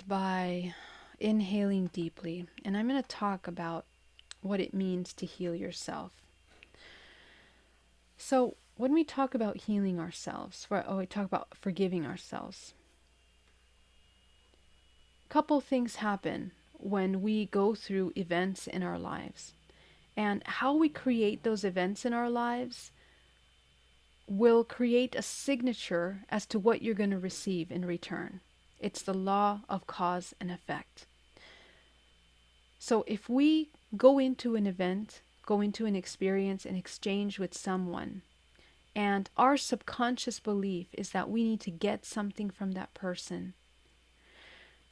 By inhaling deeply, and I'm going to talk about what it means to heal yourself. So, when we talk about healing ourselves, we talk about forgiving ourselves. A couple things happen when we go through events in our lives, and how we create those events in our lives will create a signature as to what you're going to receive in return. It's the law of cause and effect. So if we go into an event, go into an experience, an exchange with someone, and our subconscious belief is that we need to get something from that person,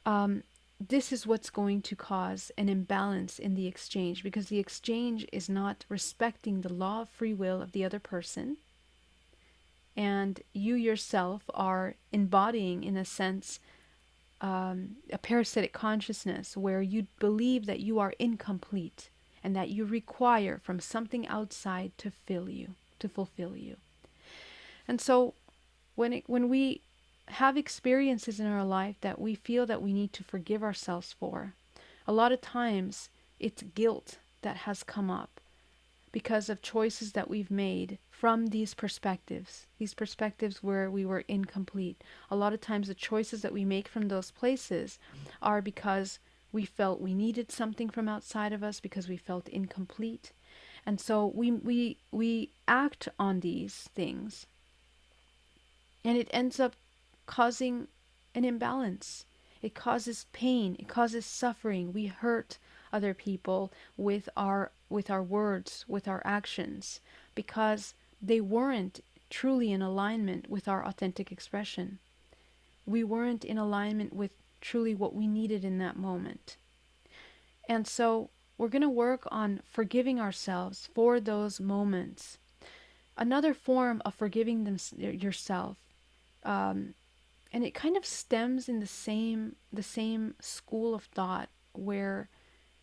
um, this is what's going to cause an imbalance in the exchange, because the exchange is not respecting the law of free will of the other person, and you yourself are embodying, in a sense, a parasitic consciousness where you believe that you are incomplete and that you require from something outside to fill you, to fulfill you. And so when we have experiences in our life that we feel that we need to forgive ourselves for, a lot of times it's guilt that has come up because of choices that we've made from these perspectives where we were incomplete. A lot of times the choices that we make from those places are because we felt we needed something from outside of us, because we felt incomplete. And so we act on these things, and it ends up causing an imbalance. It causes pain, it causes suffering. We hurt other people with our words, with our actions, because they weren't truly in alignment with our authentic expression. We weren't in alignment with truly what we needed in that moment. And so we're going to work on forgiving ourselves for those moments. Another form of forgiving yourself, and it kind of stems in the same school of thought, where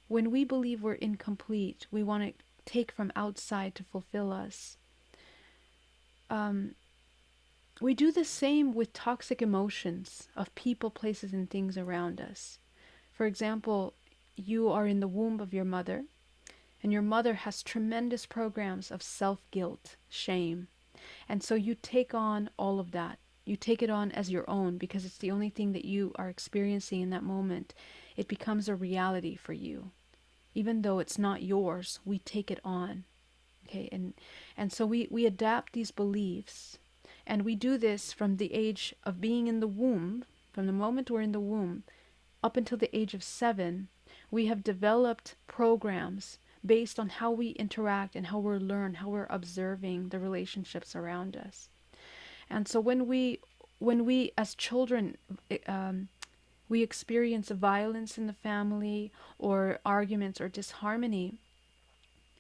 when we believe we're incomplete, we want to take from outside to fulfill us. We do the same with toxic emotions of people, places, and things around us. For example, you are in the womb of your mother, and your mother has tremendous programs of self-guilt, shame. And so you take on all of that. You take it on as your own because it's the only thing that you are experiencing in that moment. It becomes a reality for you. Even though it's not yours, we take it on. Okay, and so we adapt these beliefs, and we do this from the age of being in the womb, from the moment we're in the womb, up until the age of 7. We have developed programs based on how we interact and how we learn, how we're observing the relationships around us. And so when we as children we experience violence in the family, or arguments or disharmony,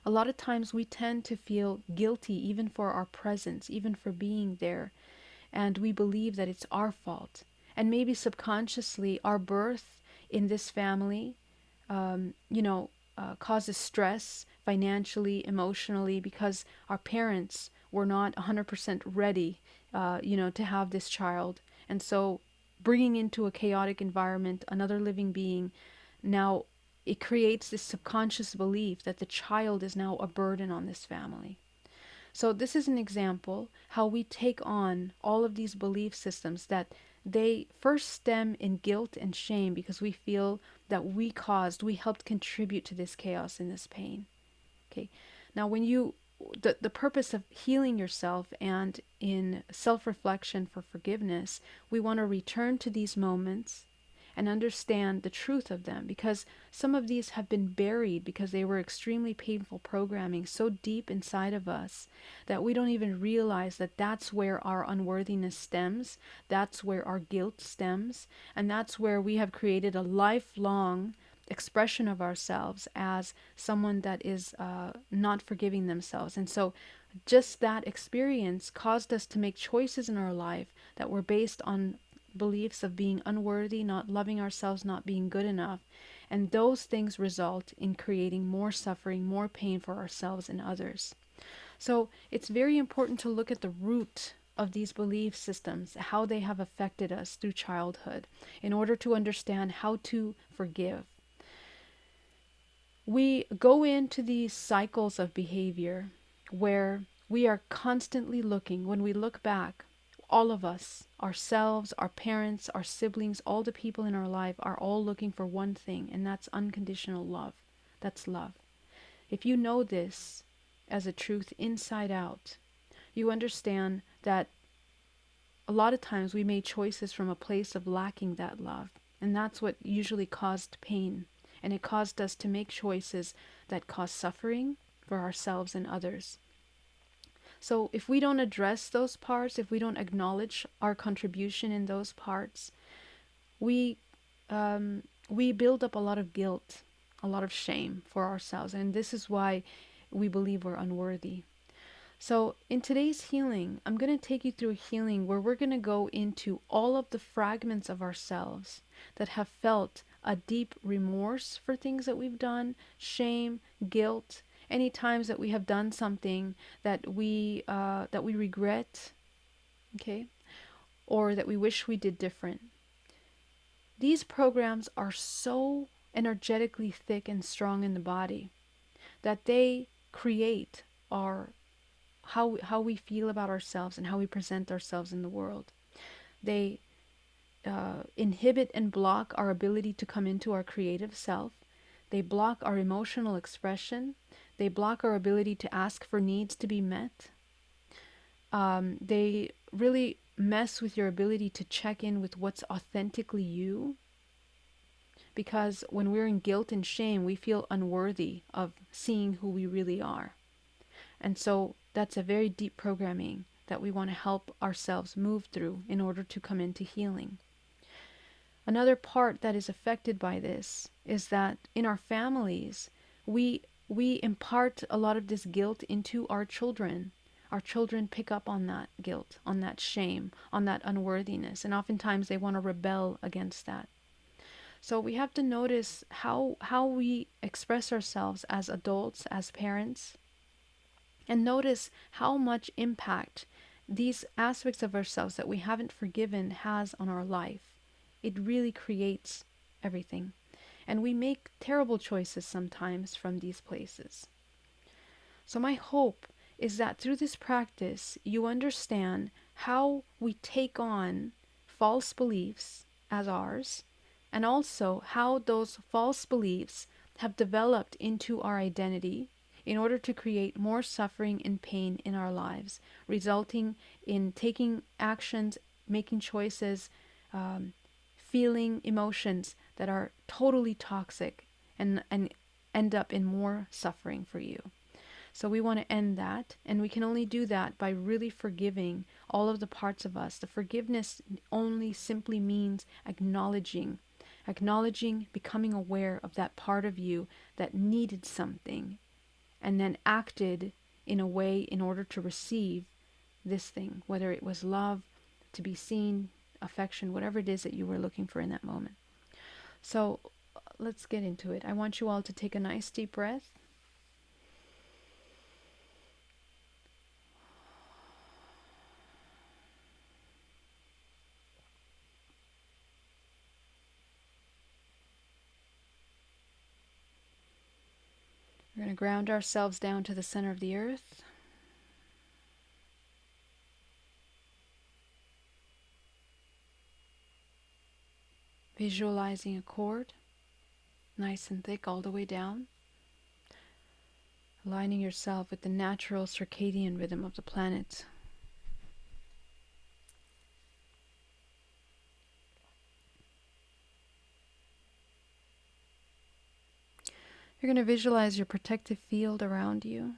a lot of times we tend to feel guilty even for our presence, even for being there. And we believe that it's our fault. And maybe subconsciously, our birth in this family, causes stress financially, emotionally, because our parents were not 100% ready, to have this child. And so bringing into a chaotic environment another living being, now it creates this subconscious belief that the child is now a burden on this family. So this is an example how we take on all of these belief systems that they first stem in guilt and shame, because we feel that we helped contribute to this chaos and this pain. Okay. Now the purpose of healing yourself and in self-reflection for forgiveness, we want to return to these moments and understand the truth of them, because some of these have been buried because they were extremely painful programming so deep inside of us that we don't even realize that that's where our unworthiness stems, that's where our guilt stems, and that's where we have created a lifelong expression of ourselves as someone that is not forgiving themselves. And so just that experience caused us to make choices in our life that were based on beliefs of being unworthy, not loving ourselves, not being good enough. And those things result in creating more suffering, more pain for ourselves and others. So it's very important to look at the root of these belief systems, how they have affected us through childhood, in order to understand how to forgive. We go into these cycles of behavior where we are constantly looking, when we look back, all of us, ourselves, our parents, our siblings, all the people in our life are all looking for one thing, and that's unconditional love. That's love. If you know this as a truth inside out, you understand that a lot of times we made choices from a place of lacking that love, and that's what usually caused pain. And it caused us to make choices that cause suffering for ourselves and others. So if we don't address those parts, if we don't acknowledge our contribution in those parts, we we build up a lot of guilt, a lot of shame for ourselves, and this is why we believe we're unworthy. So in today's healing, I'm going to take you through a healing where we're going to go into all of the fragments of ourselves that have felt a deep remorse for things that we've done, shame, guilt, any times that we have done something that we regret, okay, or that we wish we did different. These programs are so energetically thick and strong in the body that they create our how we feel about ourselves and how we present ourselves in the world. They inhibit and block our ability to come into our creative self. They block our emotional expression. They block our ability to ask for needs to be met. They really mess with your ability to check in with what's authentically you. Because when we're in guilt and shame, we feel unworthy of seeing who we really are. And so that's a very deep programming that we want to help ourselves move through in order to come into healing. Another part that is affected by this is that in our families, we impart a lot of this guilt into our children. Our children pick up on that guilt, on that shame, on that unworthiness, and oftentimes they want to rebel against that. So we have to notice how we express ourselves as adults, as parents, and notice how much impact these aspects of ourselves that we haven't forgiven has on our life. It really creates everything. And we make terrible choices sometimes from these places. So my hope is that through this practice, you understand how we take on false beliefs as ours, and also how those false beliefs have developed into our identity in order to create more suffering and pain in our lives, resulting in taking actions, making choices, feeling emotions that are totally toxic and end up in more suffering for you. So we want to end that, and we can only do that by really forgiving all of the parts of us. The forgiveness only simply means acknowledging, becoming aware of that part of you that needed something and then acted in a way in order to receive this thing, whether it was love, to be seen, affection, whatever it is that you were looking for in that moment. So let's get into it. I want you all to take a nice deep breath. We're going to ground ourselves down to the center of the earth. Visualizing a cord, nice and thick all the way down. Aligning yourself with the natural circadian rhythm of the planet. You're going to visualize your protective field around you.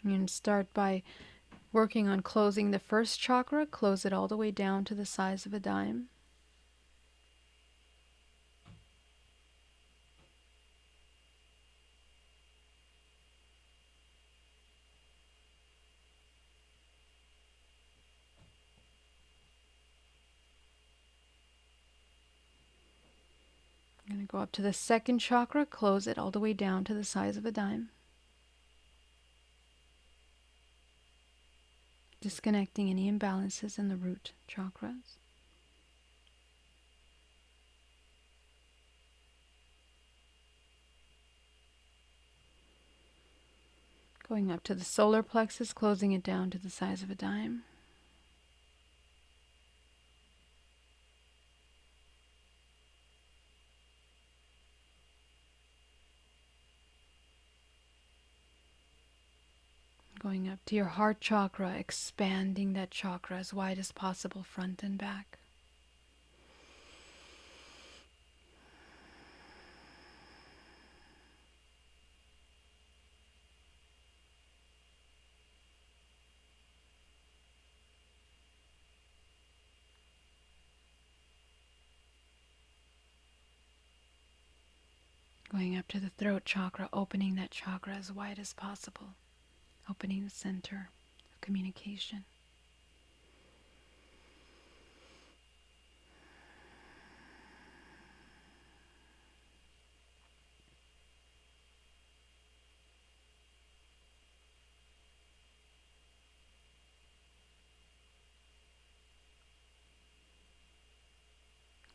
You're going to start by working on closing the first chakra. Close it all the way down to the size of a dime. Go up to the second chakra, close it all the way down to the size of a dime. Disconnecting any imbalances in the root chakras. Going up to the solar plexus, closing it down to the size of a dime. Going up to your heart chakra, expanding that chakra as wide as possible, front and back. Going up to the throat chakra, opening that chakra as wide as possible. Opening the center of communication.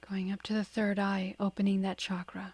Going up to the third eye, opening that chakra.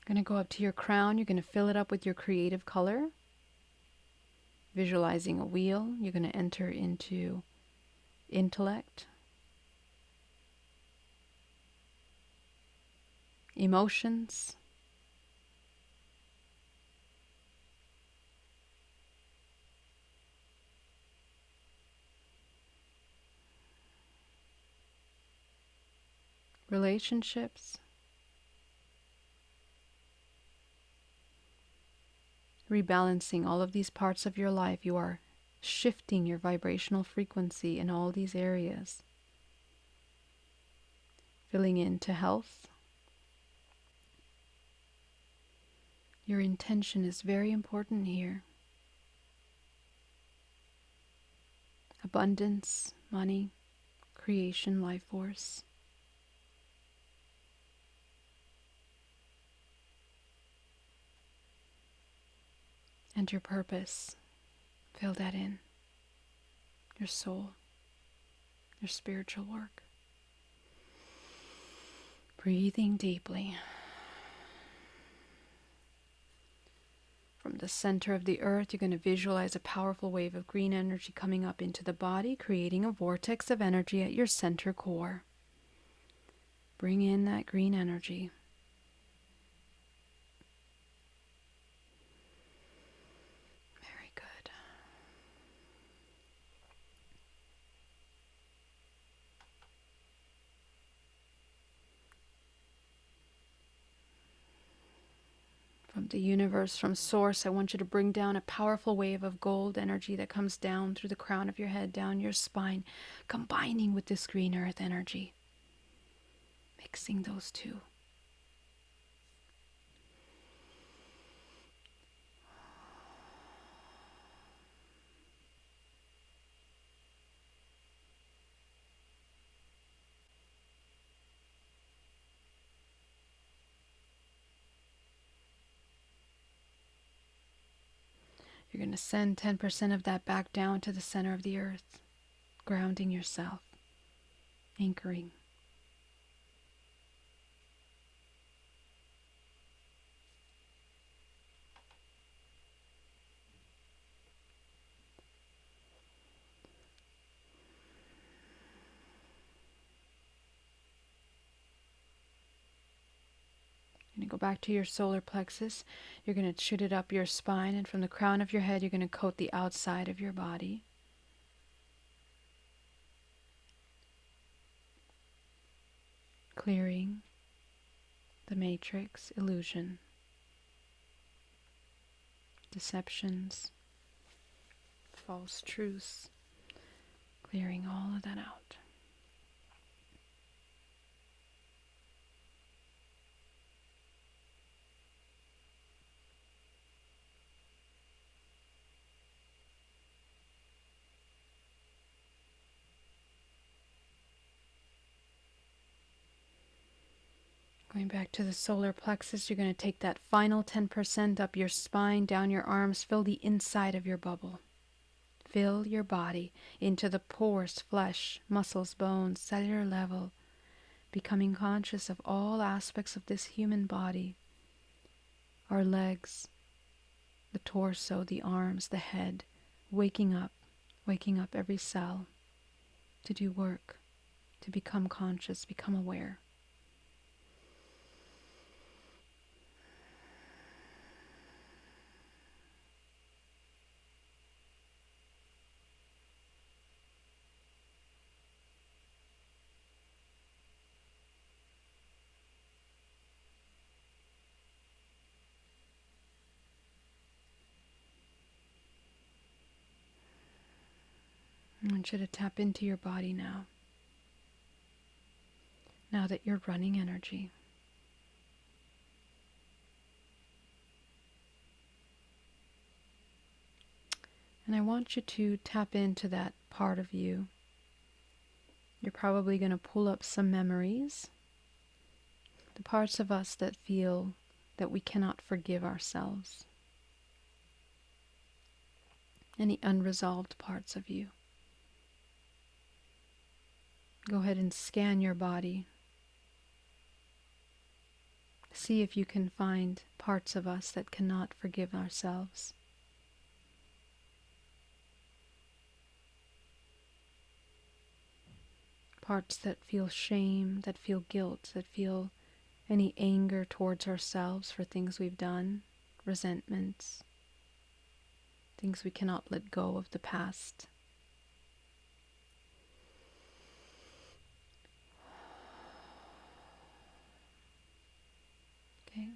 Going to go up to your crown. You're going to fill it up with your creative color. Visualizing a wheel. You're going to enter into intellect, emotions, relationships, rebalancing all of these parts of your life. You are shifting your vibrational frequency in all these areas. Filling into health. Your intention is very important here. Abundance, money, creation, life force. And your purpose. Fill that in. Your soul. Your spiritual work. Breathing deeply. From the center of the earth, you're going to visualize a powerful wave of green energy coming up into the body, creating a vortex of energy at your center core. Bring in that green energy. Very good. From the universe, from source, I want you to bring down a powerful wave of gold energy that comes down through the crown of your head, down your spine, combining with this green earth energy. Mixing those two. You're going to send 10% of that back down to the center of the earth, grounding yourself, anchoring. You're going to go back to your solar plexus. You're going to shoot it up your spine, and from the crown of your head, you're going to coat the outside of your body. clearing the matrix, illusion, deceptions, false truths, clearing all of that out. Going back to the solar plexus, you're going to take that final 10% up your spine, down your arms, fill the inside of your bubble. Fill your body into the pores, flesh, muscles, bones, cellular level, becoming conscious of all aspects of this human body, our legs, the torso, the arms, the head, waking up every cell to do work, to become conscious, become aware. I want you to tap into your body now. Now that you're running energy. And I want you to tap into that part of you. You're probably going to pull up some memories. The parts of us that feel that we cannot forgive ourselves. Any unresolved parts of you. Go ahead and scan your body. See if you can find parts of us that cannot forgive ourselves. Parts that feel shame, that feel guilt, that feel any anger towards ourselves for things we've done, resentments, things we cannot let go of the past. Okay.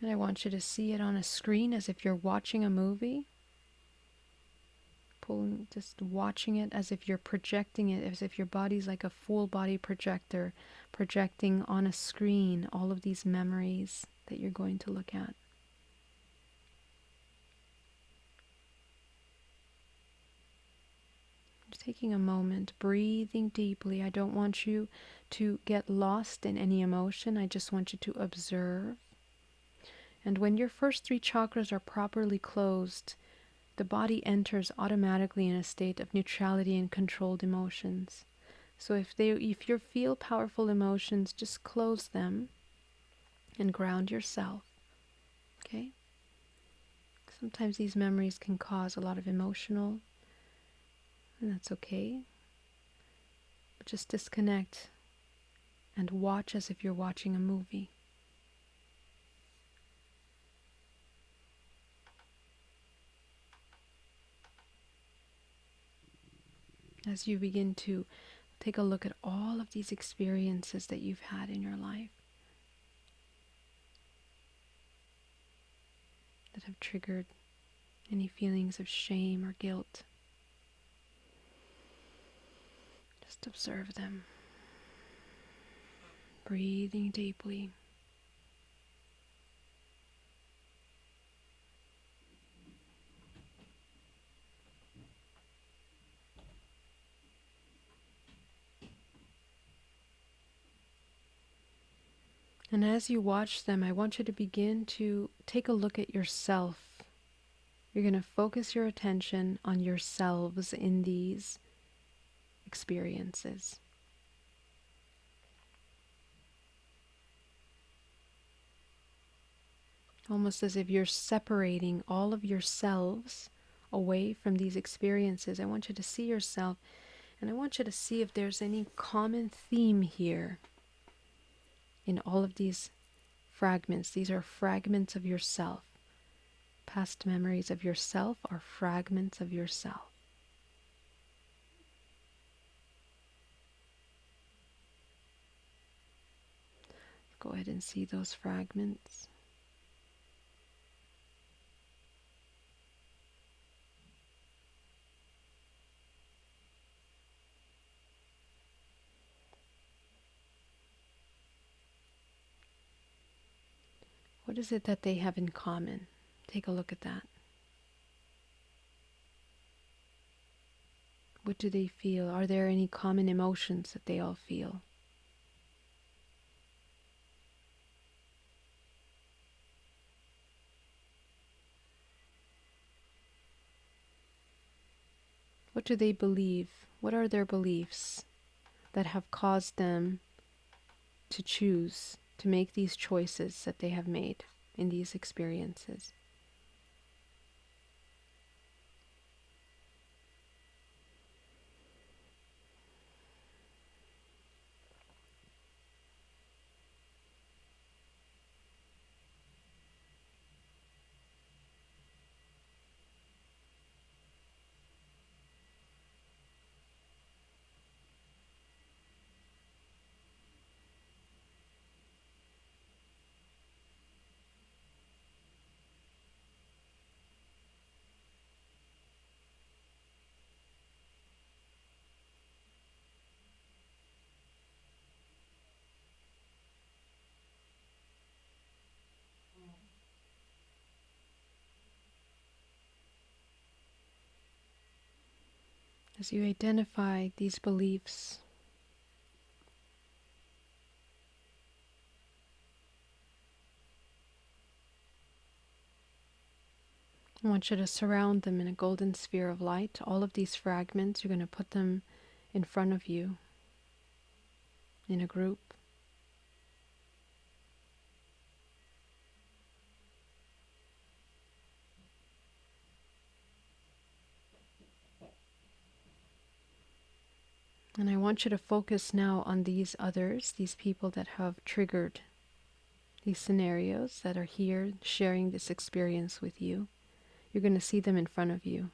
And I want you to see it on a screen as if you're watching a movie. Just watching it as if you're projecting it, as if your body's like a full body projector, projecting on a screen all of these memories that you're going to look at. Just taking a moment, breathing deeply. I don't want you to get lost in any emotion. I just want you to observe. And when your first 3 chakras are properly closed, the body enters automatically in a state of neutrality and controlled emotions. So if you feel powerful emotions, just close them and ground yourself. Okay? Sometimes these memories can cause a lot of emotional, and that's okay. But just disconnect and watch as if you're watching a movie. As you begin to take a look at all of these experiences that you've had in your life that have triggered any feelings of shame or guilt, just observe them. Breathing deeply. And as you watch them, I want you to begin to take a look at yourself. You're going to focus your attention on yourselves in these experiences. Almost as if you're separating all of yourselves away from these experiences. I want you to see yourself, and I want you to see if there's any common theme here in all of these fragments. These are fragments of yourself. Past memories of yourself are fragments of yourself. Go ahead and see those fragments. What is it that they have in common? Take a look at that. What do they feel? Are there any common emotions that they all feel? What do they believe? What are their beliefs that have caused them to choose, to make these choices that they have made in these experiences? As you identify these beliefs, I want you to surround them in a golden sphere of light. All of these fragments, you're going to put them in front of you in a group. And I want you to focus now on these others, these people that have triggered these scenarios, that are here sharing this experience with you. You're going to see them in front of you.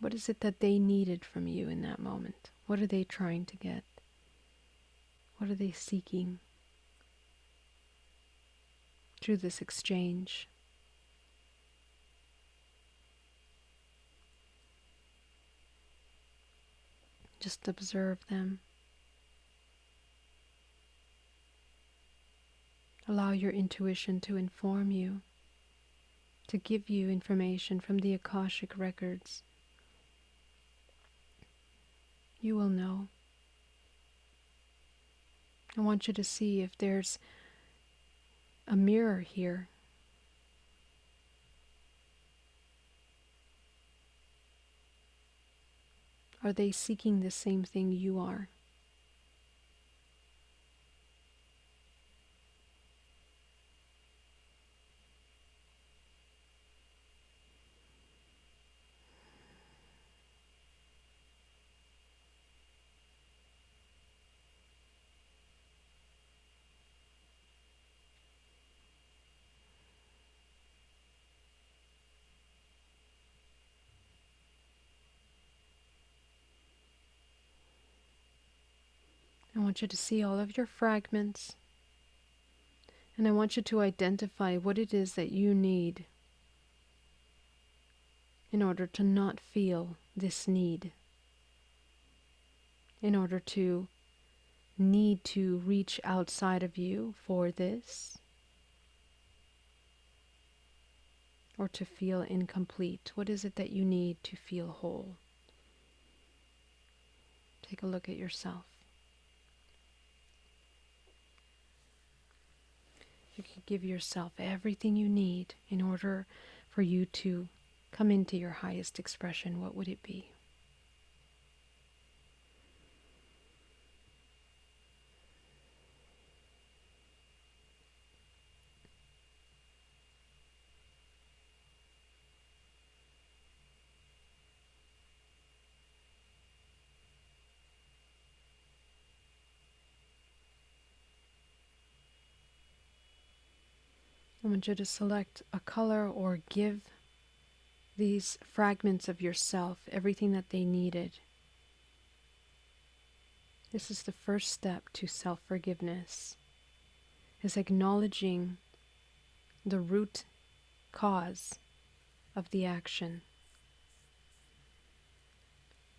What is it that they needed from you in that moment? What are they trying to get? What are they seeking through this exchange? Just observe them. Allow your intuition to inform you, to give you information from the Akashic records. You will know. I want you to see if there's a mirror here. Are they seeking the same thing you are? I want you to see all of your fragments, and I want you to identify what it is that you need in order to not feel this need, in order to need to reach outside of you for this, or to feel incomplete. What is it that you need to feel whole? Take a look at yourself. You can give yourself everything you need in order for you to come into your highest expression. What would it be? I want you to select a color or give these fragments of yourself everything that they needed. This is the first step to self-forgiveness, is acknowledging the root cause of the action.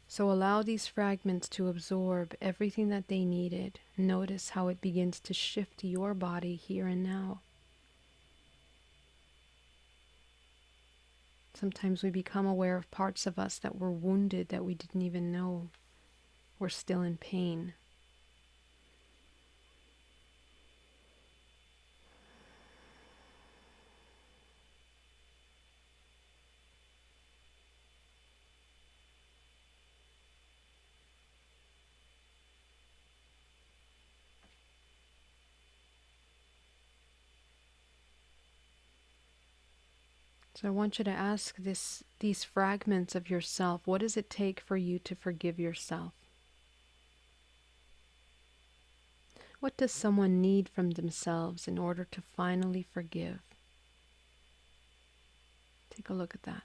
So allow these fragments to absorb everything that they needed. Notice how it begins to shift your body here and now. Sometimes we become aware of parts of us that were wounded that we didn't even know were still in pain. So I want you to ask these fragments of yourself, what does it take for you to forgive yourself? What does someone need from themselves in order to finally forgive? Take a look at that.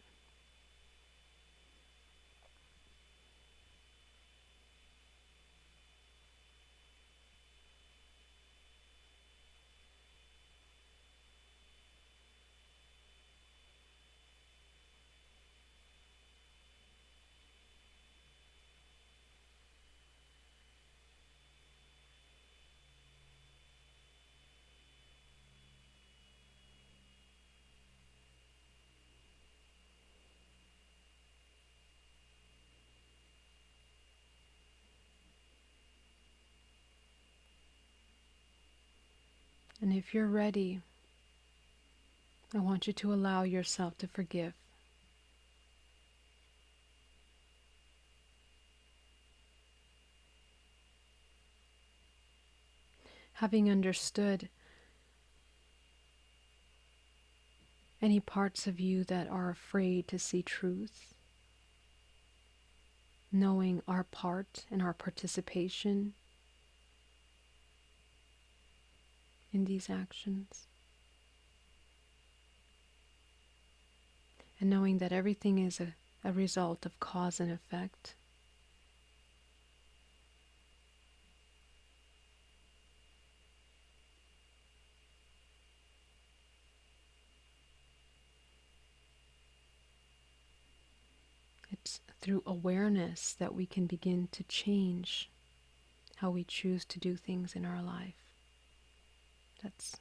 And if you're ready, I want you to allow yourself to forgive. Having understood any parts of you that are afraid to see truth, knowing our part and our participation in these actions, and knowing that everything is a result of cause and effect. It's through awareness that we can begin to change how we choose to do things in our life. That's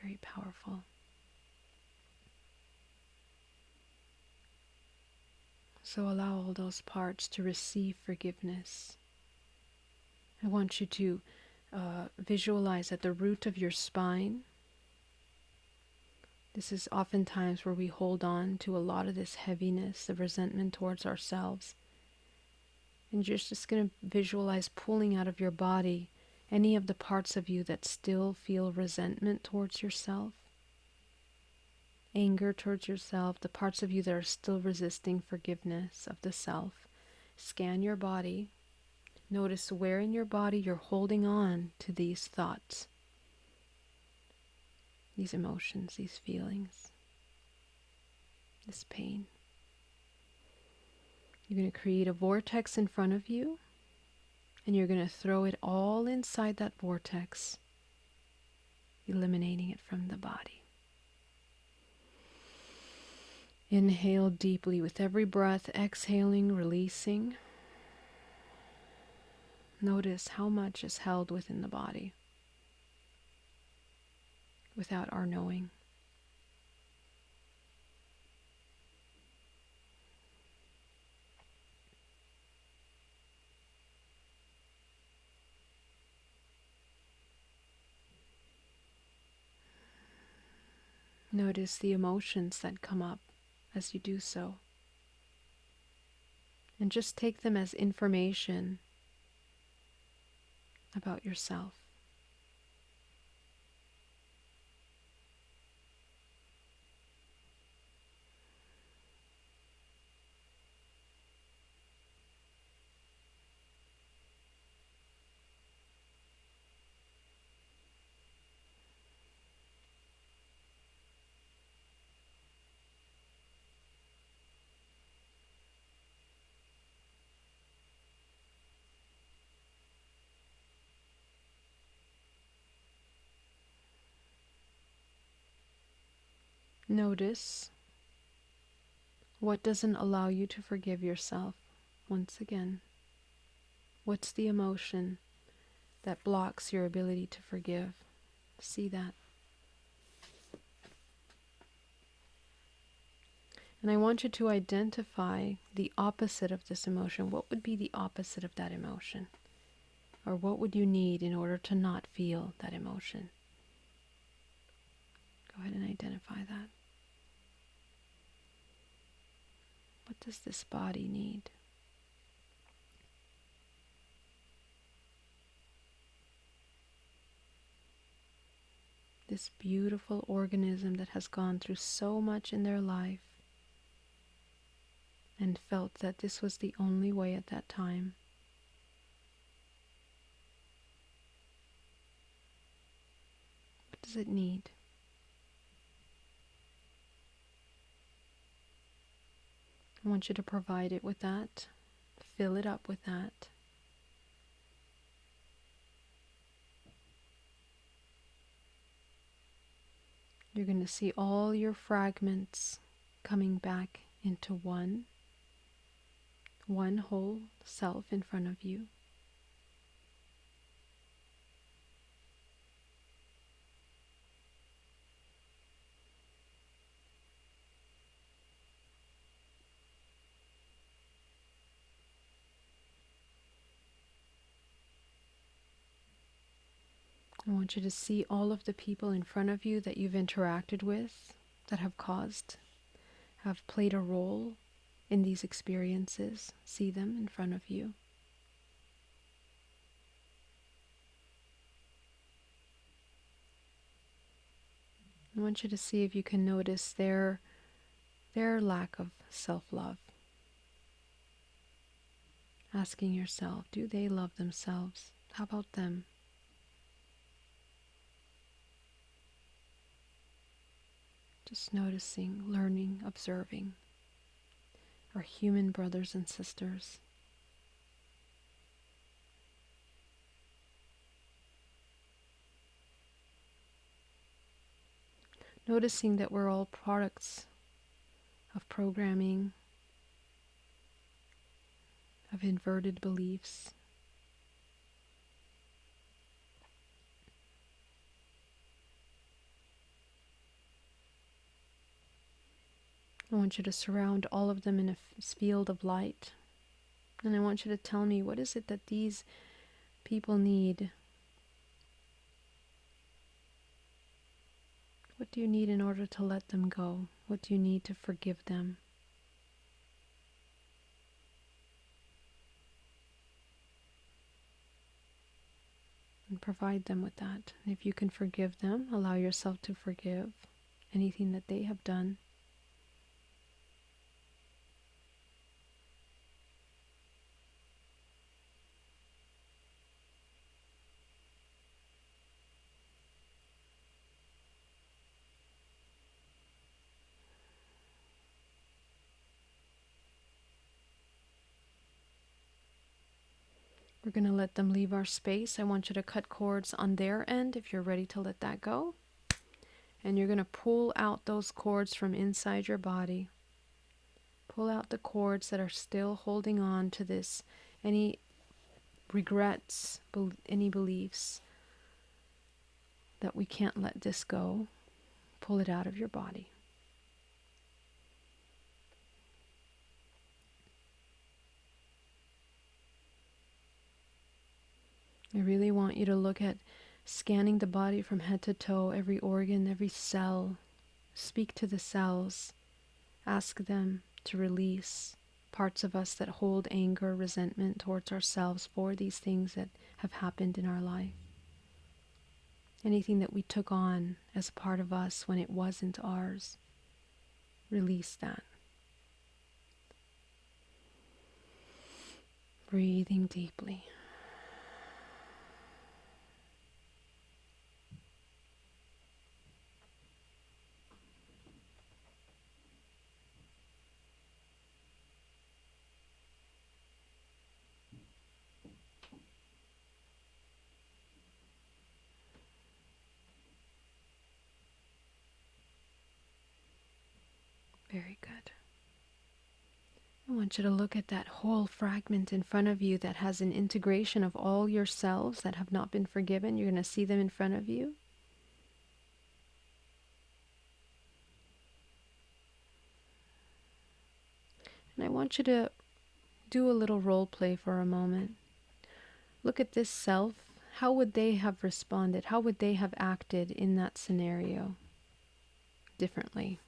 very powerful. So allow all those parts to receive forgiveness. I want you to visualize at the root of your spine. This is oftentimes where we hold on to a lot of this heaviness, the resentment towards ourselves. And you're just going to visualize pulling out of your body any of the parts of you that still feel resentment towards yourself, anger towards yourself, the parts of you that are still resisting forgiveness of the self. Scan your body. Notice where in your body you're holding on to these thoughts, these emotions, these feelings, this pain. You're going to create a vortex in front of you, and you're going to throw it all inside that vortex, eliminating it from the body. Inhale deeply with every breath, exhaling, releasing. Notice how much is held within the body without our knowing. Notice the emotions that come up as you do so. And just take them as information about yourself. Notice what doesn't allow you to forgive yourself. Once again, what's the emotion that blocks your ability to forgive? See that. And I want you to identify the opposite of this emotion. What would be the opposite of that emotion? Or what would you need in order to not feel that emotion? Go ahead and identify that. What does this body need? This beautiful organism that has gone through so much in their life and felt that this was the only way at that time. What does it need? I want you to provide it with that. Fill it up with that. You're going to see all your fragments coming back into one whole self in front of you. I want you to see all of the people in front of you that you've interacted with, that have played a role in these experiences. See them in front of you. I want you to see if you can notice their lack of self-love. Asking yourself, do they love themselves? How about them? Just noticing, learning, observing our human brothers and sisters. Noticing that we're all products of programming, of inverted beliefs. I want you to surround all of them in a field of light. And I want you to tell me, what is it that these people need? What do you need in order to let them go? What do you need to forgive them? And provide them with that. And if you can forgive them, allow yourself to forgive anything that they have done. We're going to let them leave our space. I want you to cut cords on their end if you're ready to let that go. And you're going to pull out those cords from inside your body. Pull out the cords that are still holding on to this, any regrets, any beliefs that we can't let this go. Pull it out of your body. I really want you to look at scanning the body from head to toe, every organ, every cell. Speak to the cells. Ask them to release parts of us that hold anger, resentment towards ourselves for these things that have happened in our life. Anything that we took on as a part of us when it wasn't ours. Release that. Breathing deeply. want you to look at that whole fragment in front of you that has an integration of all your selves that have not been forgiven. You're going to see them in front of you. And I want you to do a little role play for a moment. Look at this self. How would they have responded? How would they have acted in that scenario differently?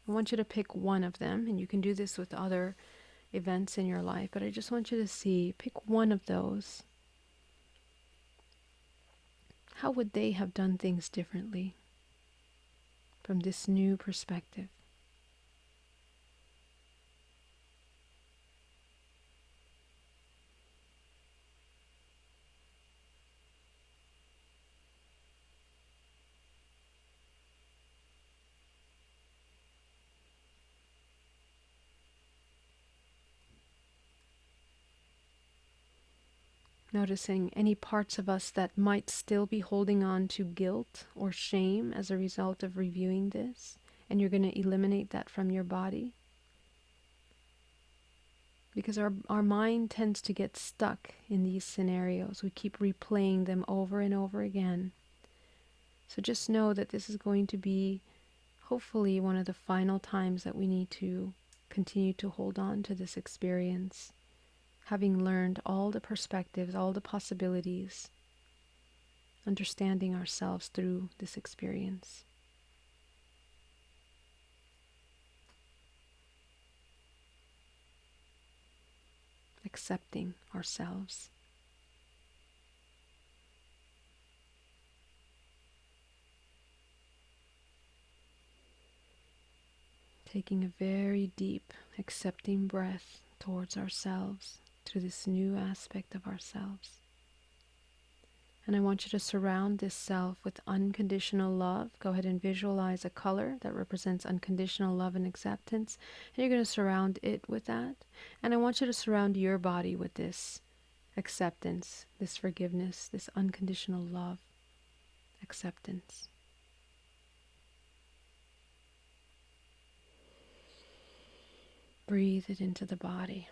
I want you to pick one of them, and you can do this with other events in your life, but I just want you to pick one of those. How would they have done things differently from this new perspective? Noticing any parts of us that might still be holding on to guilt or shame as a result of reviewing this, and you're going to eliminate that from your body. Because our mind tends to get stuck in these scenarios. We keep replaying them over and over again. So just know that this is going to be hopefully one of the final times that we need to continue to hold on to this experience, having learned all the perspectives, all the possibilities, understanding ourselves through this experience. Accepting ourselves. Taking a very deep, accepting breath towards ourselves, to this new aspect of ourselves. And I want you to surround this self with unconditional love. Go ahead and visualize a color that represents unconditional love and acceptance. And you're going to surround it with that. And I want you to surround your body with this acceptance, this forgiveness, this unconditional love, acceptance. Breathe it into the body.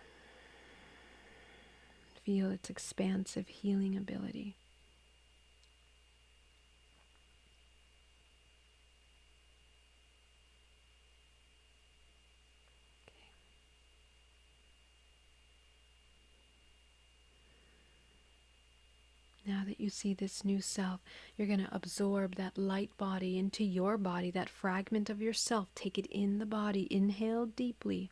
Feel its expansive healing ability. Now that you see this new self, you're going to absorb that light body into your body, that fragment of yourself. Take it in the body. Inhale deeply.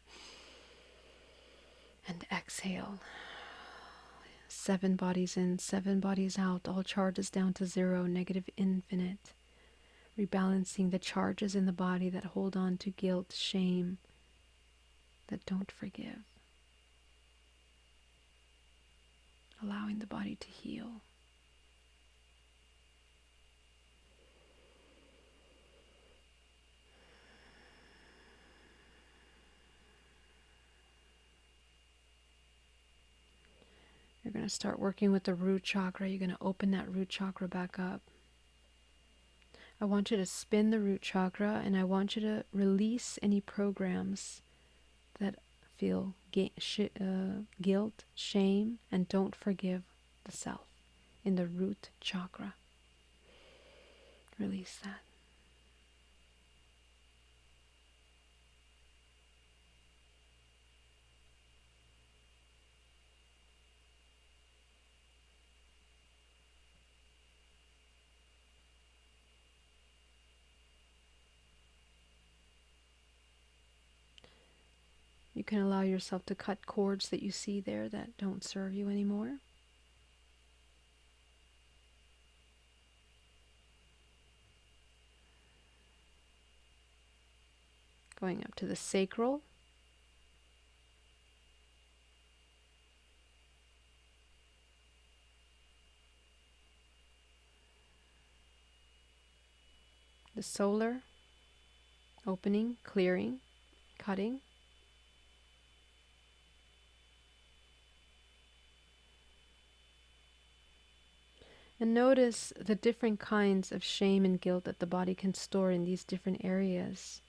And exhale. 7 bodies in, 7 bodies out. All charges down to 0, negative infinite. Rebalancing the charges in the body that hold on to guilt, shame, that don't forgive. Allowing the body to heal. You're going to start working with the root chakra. You're going to open that root chakra back up. I want you to spin the root chakra, and I want you to release any programs that feel guilt, shame, and don't forgive the self in the root chakra. Release that. You can allow yourself to cut cords that you see there that don't serve you anymore. Going up to the sacral. The solar. Opening, clearing, cutting. And notice the different kinds of shame and guilt that the body can store in these different areas.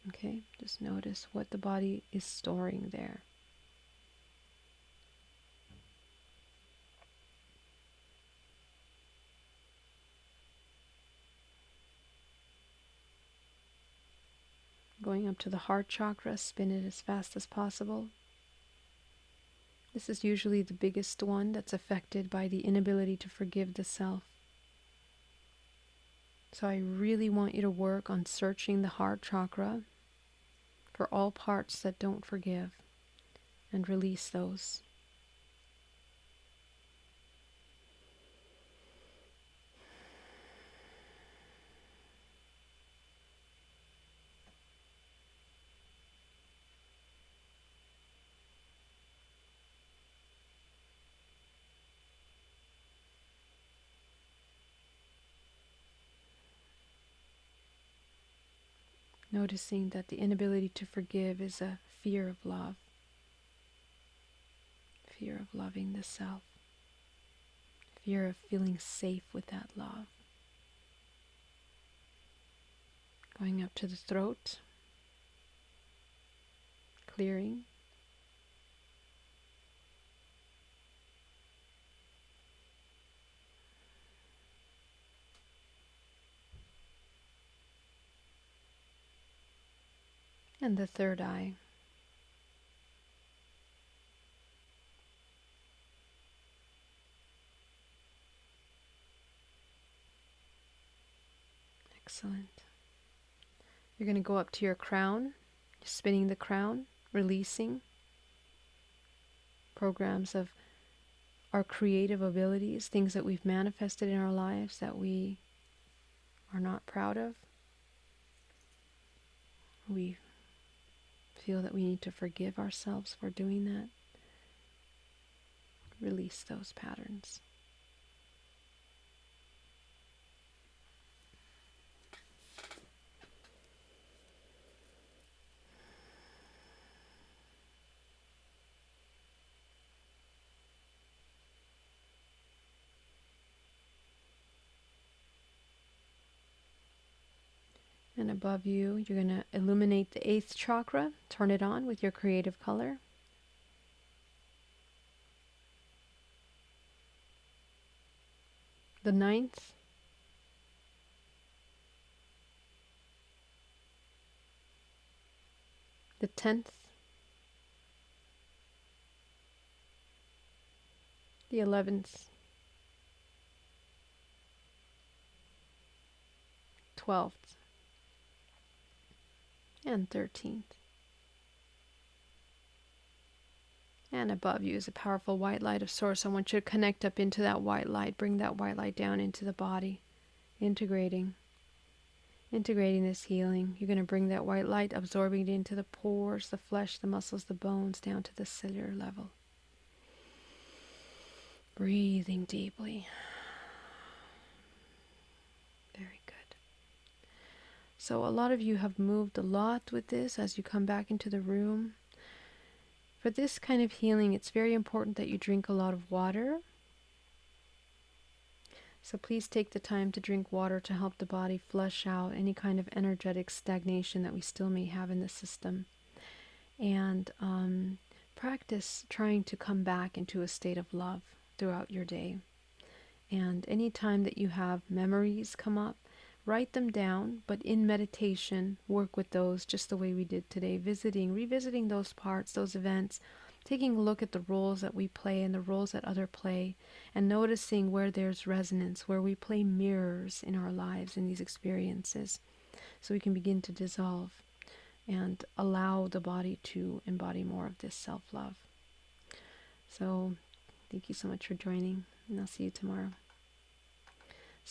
Okay, just notice what the body is storing there. Going up to the heart chakra, spin it as fast as possible. This is usually the biggest one that's affected by the inability to forgive the self. So I really want you to work on searching the heart chakra for all parts that don't forgive and release those. Noticing that the inability to forgive is a fear of love, fear of loving the self, fear of feeling safe with that love. Going up to the throat, clearing. And the third eye. Excellent. You're going to go up to your crown, spinning the crown, releasing programs of our creative abilities, things that we've manifested in our lives that we are not proud of. We feel that we need to forgive ourselves for doing that. Release those patterns. And above you, you're going to illuminate the 8th chakra. Turn it on with your creative color. The 9th. The 10th. The 11th. 12th. And 13th. And above you is a powerful white light of source. I want you to connect up into that white light. Bring that white light down into the body. Integrating this healing. You're going to bring that white light, absorbing it into the pores, the flesh, the muscles, the bones, down to the cellular level. Breathing deeply. Very good. So a lot of you have moved a lot with this as you come back into the room. For this kind of healing, it's very important that you drink a lot of water. So please take the time to drink water to help the body flush out any kind of energetic stagnation that we still may have in the system. And practice trying to come back into a state of love throughout your day. And any time that you have memories come up, write them down, but in meditation, work with those just the way we did today, revisiting those parts, those events, taking a look at the roles that we play and the roles that others play, and noticing where there's resonance, where we play mirrors in our lives, in these experiences, so we can begin to dissolve and allow the body to embody more of this self-love. So, thank you so much for joining, and I'll see you tomorrow.